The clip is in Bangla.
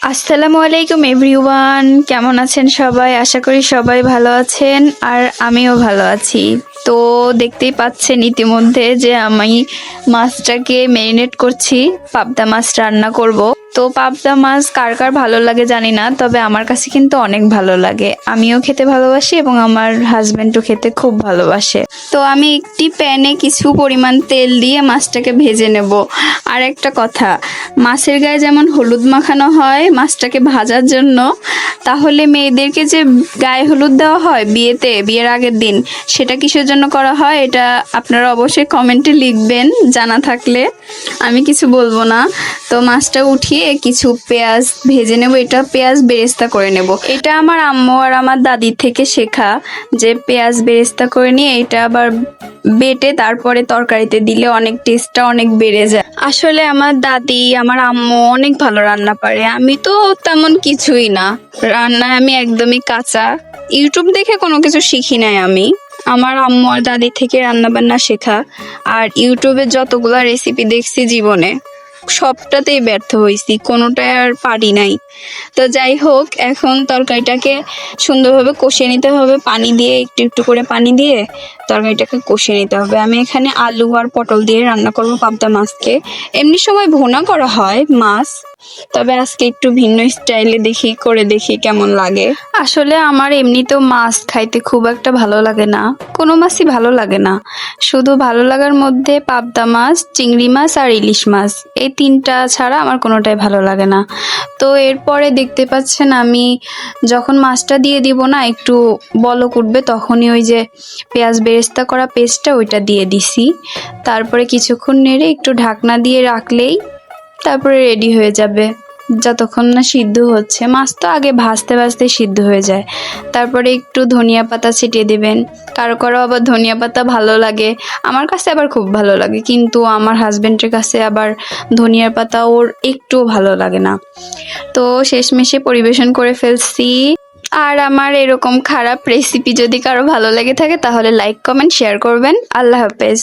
আসসালামু আলাইকুম এভরিওয়ান, কেমন আছেন সবাই? আশা করি সবাই ভালো আছেন আর আমিও ভালো আছি। তো দেখতেই পাচ্ছেন ইতিমধ্যে যে আমি মাছটাকে ম্যারিনেট করছি, পাবদা মাছ রান্না করব। তো পাবদা মাছ কার কার ভালো লাগে জানি না, তবে আমার কাছে কিন্তু অনেক ভালো লাগে। আমিও খেতে ভালোবাসি এবং আমার হাজবেন্ডও খেতে খুব ভালোবাসে। তো আমি একটি প্যানে কিছু পরিমাণ তেল দিয়ে মাছটাকে ভেজে নেব। আর একটা কথা, মাছের গায়ে যেমন হলুদ মাখানো হয় মাছটাকে ভাজার জন্য, তাহলে মেয়েদেরকে যে গায়ে হলুদ দেওয়া হয় বিয়ের আগের দিন, সেটা কিসের জন্য করা হয় এটা আপনারা অবশ্যই কমেন্টে লিখবেন জানা থাকলে। আমি কিছু বলবো না। তো মাছটা উঠিয়ে কিছু পেঁয়াজ ভেজে নেব, এটা পেঁয়াজ বেরেস্তা করে নেব। এটা আমার আম্মু আর আমার দাদির থেকে শেখা, যে পেঁয়াজ বেরেস্তা করে নিয়ে এটা আবার বেটে তারপরে তরকারিতে দিলে অনেক টেস্টটা অনেক বেড়ে যায়। আসলে আমার দাদি আমার আম্মু অনেক ভালো রান্না পারে, আমি তো তেমন কিছুই না, রান্নায় আমি একদমই কাঁচা। ইউটিউব দেখে কোনো কিছু শিখি নাই আমি, আমার আম্মু আর দাদি থেকে রান্না বান্না শেখা। আর ইউটিউবে যতগুলা রেসিপি দেখছি জীবনে, সবটাতেই ব্যর্থ হয়েছি, কোনোটাই আর পারি নাই। তো যাই হোক, এখন তরকারিটাকে সুন্দরভাবে কষিয়ে নিতে হবে, পানি দিয়ে একটু একটু করে পানি দিয়ে তরকারিটাকে কষিয়ে নিতে হবে। আমি এখানে আলু আর পটল দিয়ে রান্না করব পাবদা মাছকে। এমনি সময় ভুনা করা হয় মাছ, তবে আজকে একটু ভিন্ন স্টাইলে দেখি কেমন লাগে। আসলে আমার এমনিতেও মাছ খাইতে খুব একটা ভালো লাগে না, কোনো মাছই ভালো লাগে না। শুধু ভালো লাগার মধ্যে পাবদা মাছ, চিংড়ি মাছ আর ইলিশ মাছ, এই তিনটা ছাড়া আমার কোনোটাই ভালো লাগে না। তো এরপরে দেখতে পাচ্ছেন আমি যখন মাছটা দিয়ে দিব না, একটু বলক উঠবে, তখনই ওই যে পেঁয়াজ বেরেস্তা করা পেস্টটা ওইটা দিয়ে দিছি। তারপরে কিছুক্ষণ নেড়ে একটু ঢাকনা দিয়ে রাখলেই তারপরে রেডি হয়ে যাবে। যতক্ষণ না সিদ্ধ হচ্ছে, মাছ তো আগে ভাজতে ভাজতে সিদ্ধ হয়ে যায়। তারপরে একটু ধনিয়া পাতা ছিটিয়ে দেবেন। কারো কারো আবার ধনিয়া পাতা ভালো লাগে, আমার কাছে আবার খুব ভালো লাগে, কিন্তু আমার হাজবেন্ডের কাছে আবার ধনিয়ার পাতা ওর একটুও ভালো লাগে না। তো শেষমেশে পরিবেশন করে ফেলছি। আর আমার এরকম খারাপ রেসিপি যদি কারো ভালো লেগে থাকে তাহলে লাইক কমেন্ট শেয়ার করবেন। আল্লাহ হাফেজ।